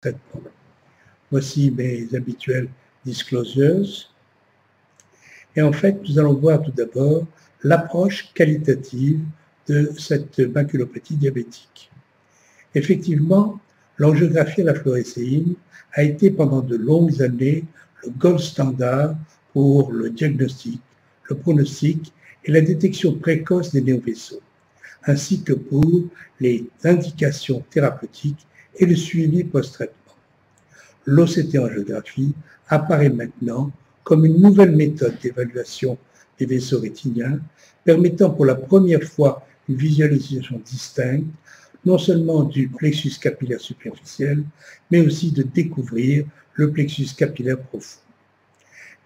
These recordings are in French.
traitement. Voici mes habituels disclosures. Et en fait, nous allons voir tout d'abord l'approche qualitative de cette maculopathie diabétique. Effectivement, l'angiographie à la fluorescéine a été pendant de longues années le gold standard pour le diagnostic, le pronostic et la détection précoce des néovaisseaux, ainsi que pour les indications thérapeutiques et le suivi post-traitement. L'OCT-angiographie apparaît maintenant comme une nouvelle méthode d'évaluation des vaisseaux rétiniens, permettant pour la première fois une visualisation distincte, non seulement du plexus capillaire superficiel, mais aussi de découvrir le plexus capillaire profond.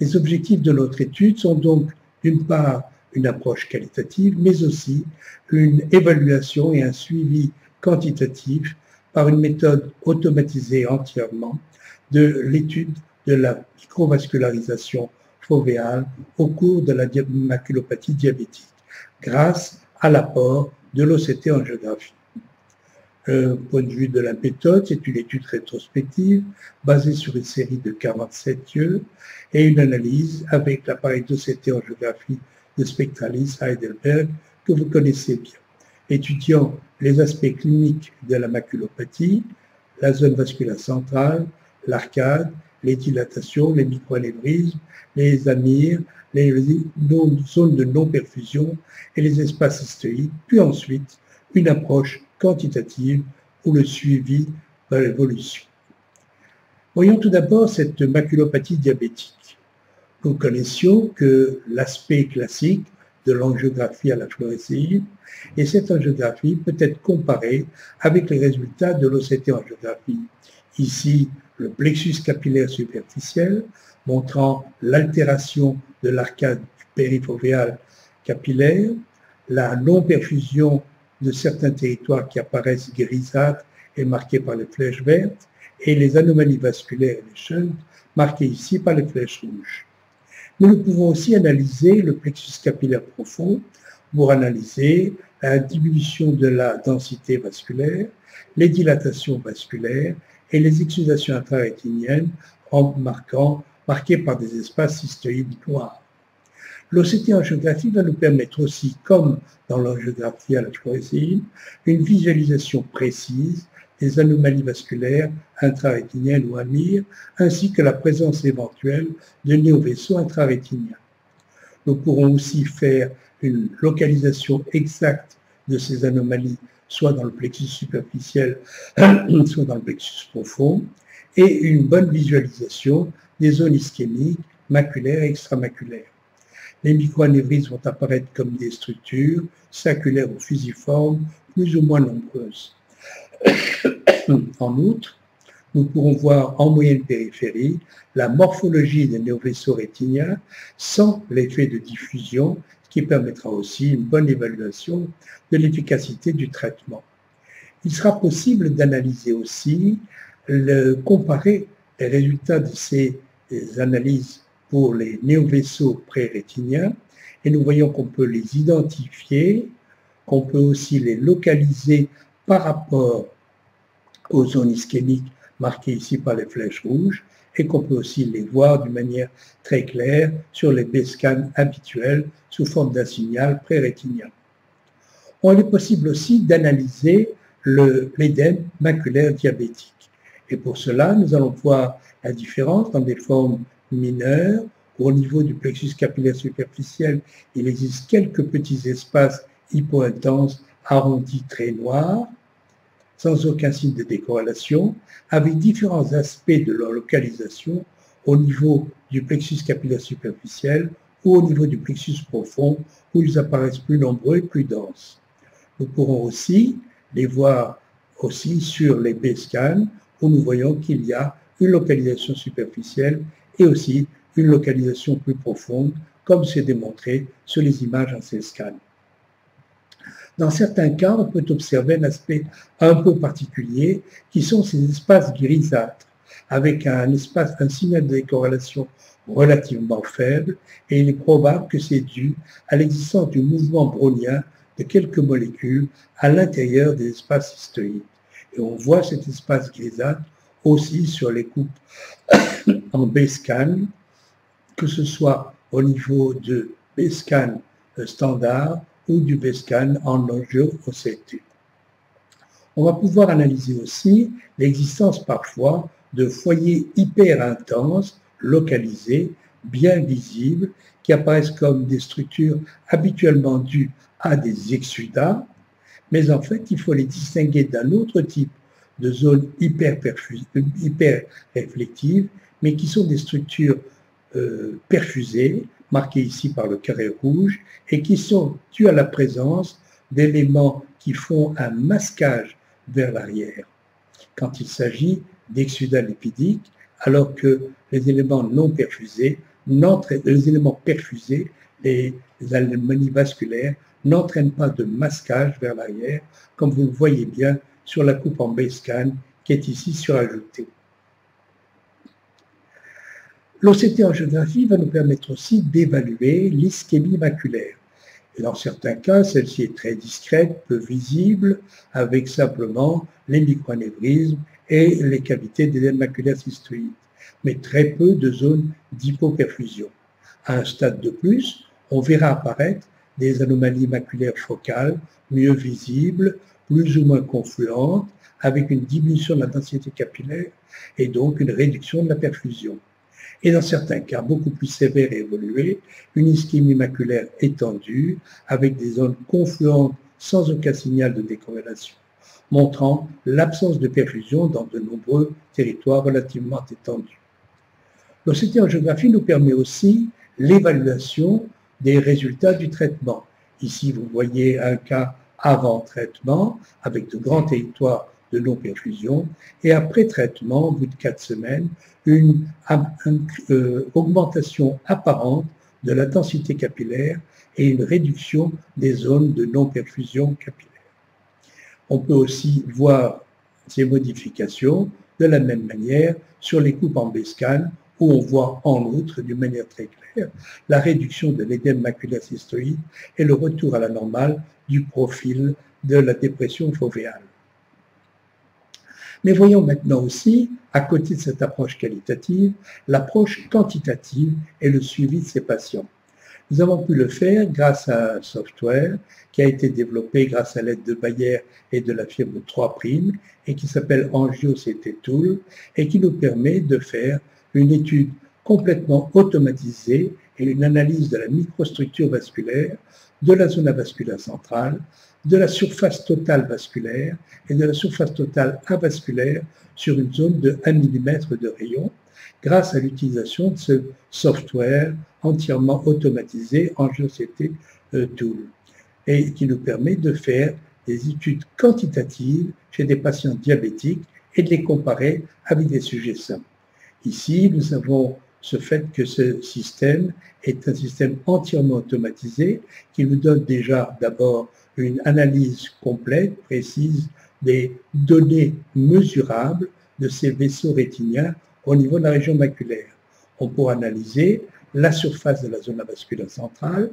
Les objectifs de notre étude sont donc, d'une part, une approche qualitative, mais aussi une évaluation et un suivi quantitatif par une méthode automatisée entièrement de l'étude de la microvascularisation fovéale au cours de la maculopathie diabétique, grâce à l'apport de l'OCT-angiographie. Point de vue de la méthode, c'est une étude rétrospective basée sur une série de 47 yeux et une analyse avec l'appareil d'OCT-angiographie de Spectralis à Heidelberg que vous connaissez bien, étudiant les aspects cliniques de la maculopathie, la zone vasculaire centrale, l'arcade, les dilatations, les microanévrismes, les amyres, les zones de non-perfusion et les espaces cystoïdes, puis ensuite une approche quantitative pour le suivi de l'évolution. Voyons tout d'abord cette maculopathie diabétique. Nous connaissions que l'aspect classique de l'angiographie à la fluorescéine, et cette angiographie peut être comparée avec les résultats de l'OCT-angiographie. Ici, le plexus capillaire superficiel, montrant l'altération de l'arcade périfovéale capillaire, la non-perfusion de certains territoires qui apparaissent grisâtres et marqués par les flèches vertes, et les anomalies vasculaires et les shunts, marquées ici par les flèches rouges. Mais nous pouvons aussi analyser le plexus capillaire profond pour analyser la diminution de la densité vasculaire, les dilatations vasculaires et les exudations intrarétiniennes marquées par des espaces cystoïdes noirs. L'OCT-angiographie va nous permettre aussi, comme dans l'angiographie à la fluorescéine, une visualisation précise des anomalies vasculaires intrarétiniennes ou amyres, ainsi que la présence éventuelle de néovaisseaux intrarétiniens. Nous pourrons aussi faire une localisation exacte de ces anomalies, soit dans le plexus superficiel, soit dans le plexus profond, et une bonne visualisation des zones ischémiques, maculaires et extramaculaires. Les microanévrismes vont apparaître comme des structures saculaires ou fusiformes, plus ou moins nombreuses. En outre, nous pourrons voir en moyenne périphérie la morphologie des néovaisseaux rétiniens sans l'effet de diffusion, ce qui permettra aussi une bonne évaluation de l'efficacité du traitement. Il sera possible d'analyser aussi, comparer les résultats de ces analyses pour les néovaisseaux prérétiniens, et nous voyons qu'on peut les identifier, qu'on peut aussi les localiser par rapport aux zones ischémiques marquées ici par les flèches rouges, et qu'on peut aussi les voir d'une manière très claire sur les B-scans habituels sous forme d'un signal prérétinien. Il est possible aussi d'analyser l'édème maculaire diabétique. Et pour cela, nous allons voir la différence dans des formes mineures, où au niveau du plexus capillaire superficiel, il existe quelques petits espaces hypointenses arrondis très noirs, sans aucun signe de décorrélation, avec différents aspects de leur localisation au niveau du plexus capillaire superficiel ou au niveau du plexus profond, où ils apparaissent plus nombreux et plus denses. Nous pourrons aussi les voir aussi sur les B-scans, où nous voyons qu'il y a une localisation superficielle et aussi une localisation plus profonde, comme c'est démontré sur les images en ces scans. Dans certains cas, on peut observer un aspect un peu particulier, qui sont ces espaces grisâtres, avec un signal de décorrélation relativement faible, et il est probable que c'est dû à l'existence du mouvement brownien de quelques molécules à l'intérieur des espaces cystoïdes. Et on voit cet espace grisâtre aussi sur les coupes en B-scan, que ce soit au niveau de B-scan standard ou du B-scan en angio-OCT. On va pouvoir analyser aussi l'existence parfois de foyers hyper intenses, localisés, bien visibles, qui apparaissent comme des structures habituellement dues à des exsudats, mais en fait, il faut les distinguer d'un autre type de zones hyper réflectives, mais qui sont des structures perfusées, marquées ici par le carré rouge, et qui sont dues à la présence d'éléments qui font un masquage vers l'arrière, quand il s'agit d'exsudats lipidiques, alors que les éléments non perfusés, les éléments perfusés, les anomalies vasculaires, n'entraînent pas de masquage vers l'arrière, comme vous le voyez bien sur la coupe en B-scan qui est ici surajoutée. L'OCT angiographie va nous permettre aussi d'évaluer l'ischémie maculaire. Et dans certains cas, celle-ci est très discrète, peu visible, avec simplement les microanévrismes et les cavités d'édème maculaire cystoïde, mais très peu de zones d'hypoperfusion. À un stade de plus, on verra apparaître des anomalies maculaires focales, mieux visibles, plus ou moins confluentes, avec une diminution de la densité capillaire et donc une réduction de la perfusion. Et dans certains cas beaucoup plus sévères et évolués, une ischémie maculaire étendue avec des zones confluentes sans aucun signal de décorrélation, montrant l'absence de perfusion dans de nombreux territoires relativement étendus. L'OCT angiographie nous permet aussi l'évaluation des résultats du traitement. Ici, vous voyez un cas avant traitement avec de grands territoires de non-perfusion et après traitement, au bout de 4 semaines, une augmentation apparente de la densité capillaire et une réduction des zones de non-perfusion capillaire. On peut aussi voir ces modifications de la même manière sur les coupes en B-scan où on voit en outre, d'une manière très claire, la réduction de l'édème maculaire cystoïde et le retour à la normale du profil de la dépression fovéale. Mais voyons maintenant aussi, à côté de cette approche qualitative, l'approche quantitative et le suivi de ces patients. Nous avons pu le faire grâce à un software qui a été développé grâce à l'aide de Bayer et de la firme 3' et qui s'appelle AngioCT Tool et qui nous permet de faire une étude complètement automatisée et une analyse de la microstructure vasculaire, de la zone avasculaire centrale, de la surface totale vasculaire et de la surface totale avasculaire sur une zone de 1 mm de rayon grâce à l'utilisation de ce software entièrement automatisé AngioCT Tool et qui nous permet de faire des études quantitatives chez des patients diabétiques et de les comparer avec des sujets sains. Ici, nous avons ce fait que ce système est un système entièrement automatisé qui nous donne déjà d'abord une analyse complète, précise des données mesurables de ces vaisseaux rétiniens au niveau de la région maculaire. On pourra analyser la surface de la zone avasculaire centrale,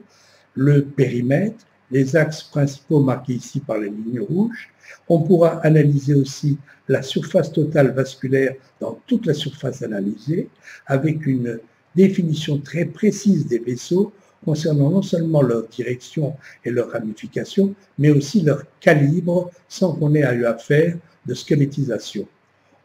le périmètre, les axes principaux marqués ici par les lignes rouges. On pourra analyser aussi la surface totale vasculaire dans toute la surface analysée avec une définition très précise des vaisseaux concernant non seulement leur direction et leur ramification, mais aussi leur calibre sans qu'on ait eu à faire de squelettisation.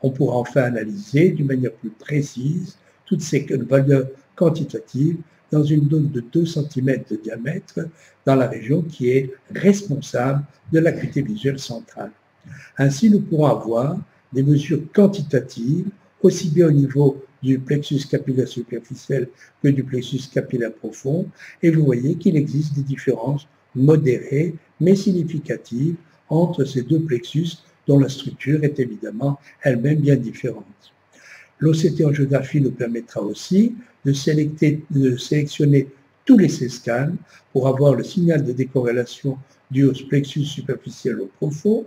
On pourra enfin analyser d'une manière plus précise toutes ces valeurs quantitatives dans une zone de 2 cm de diamètre dans la région qui est responsable de l'acuité visuelle centrale. Ainsi, nous pourrons avoir des mesures quantitatives aussi bien au niveau du plexus capillaire superficiel que du plexus capillaire profond, et vous voyez qu'il existe des différences modérées mais significatives entre ces deux plexus dont la structure est évidemment elle-même bien différente. L'OCT angiographie nous permettra aussi de sélectionner tous les C-scans pour avoir le signal de décorrélation dû au plexus superficiel au profond,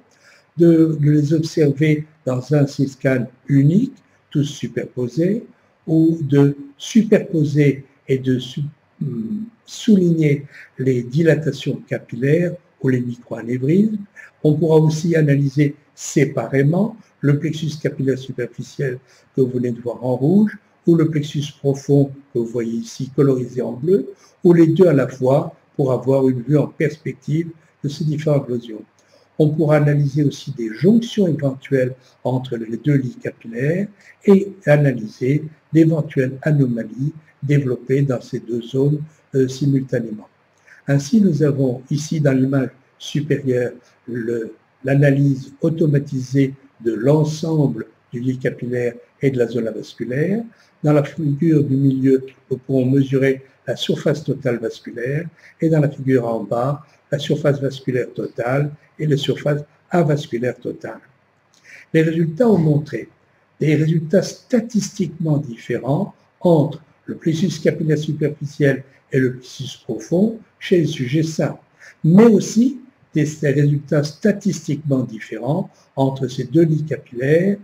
de les observer dans un C-scan unique, tous superposés, ou de superposer et de souligner les dilatations capillaires ou les microanévrismes. On pourra aussi analyser séparément, le plexus capillaire superficiel que vous venez de voir en rouge, ou le plexus profond que vous voyez ici colorisé en bleu, ou les deux à la fois pour avoir une vue en perspective de ces différentes lésions. On pourra analyser aussi des jonctions éventuelles entre les deux lits capillaires et analyser d'éventuelles anomalies développées dans ces deux zones simultanément. Ainsi, nous avons ici dans l'image supérieure l'analyse automatisée de l'ensemble du lit capillaire et de la zone avasculaire. Dans la figure du milieu, nous pourrons mesurer la surface totale vasculaire et dans la figure en bas, la surface vasculaire totale et la surface avasculaire totale. Les résultats ont montré des résultats statistiquement différents entre le plexus capillaire superficiel et le plexus profond chez les sujets sains, mais aussi des résultats statistiquement différents entre ces deux lits capillaires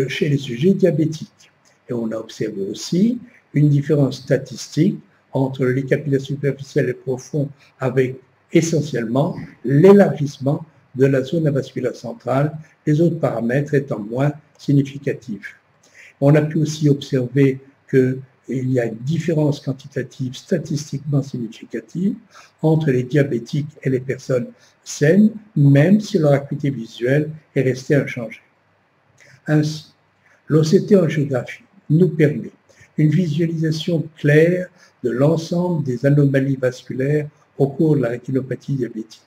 chez les sujets diabétiques. Et on a observé aussi une différence statistique entre le lit capillaire superficiel et profond avec essentiellement l'élargissement de la zone avasculaire centrale, les autres paramètres étant moins significatifs. On a pu aussi observer qu'il y a une différence quantitative statistiquement significative entre les diabétiques et les personnes saines, même si leur acuité visuelle est restée inchangée. Ainsi, l'OCT-angiographie nous permet une visualisation claire de l'ensemble des anomalies vasculaires au cours de la rétinopathie diabétique,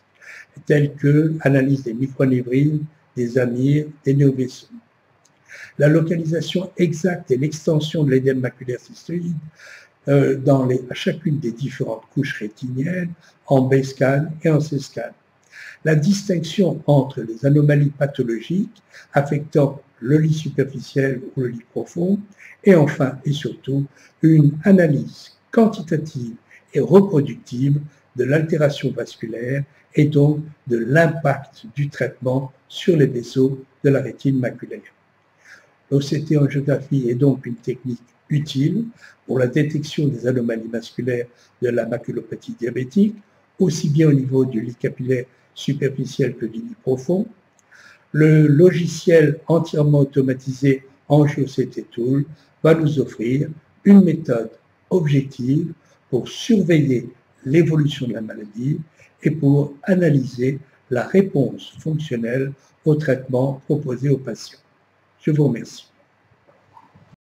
telles que l'analyse des micronévrines, des amyres, des néovaisseaux. La localisation exacte et l'extension de l'édème maculaire cystoïde à chacune des différentes couches rétiniennes, en B-scan et en C-scan. La distinction entre les anomalies pathologiques affectant le lit superficiel ou le lit profond, et enfin et surtout une analyse quantitative et reproductive de l'altération vasculaire et donc de l'impact du traitement sur les vaisseaux de la rétine maculaire. L'OCT-angiographie est donc une technique utile pour la détection des anomalies vasculaires de la maculopathie diabétique, aussi bien au niveau du lit capillaire superficiel que du lit profond. Le logiciel entièrement automatisé AngioCT Tool va nous offrir une méthode objective pour surveiller l'évolution de la maladie et pour analyser la réponse fonctionnelle au traitement proposé aux patients. Je vous remercie.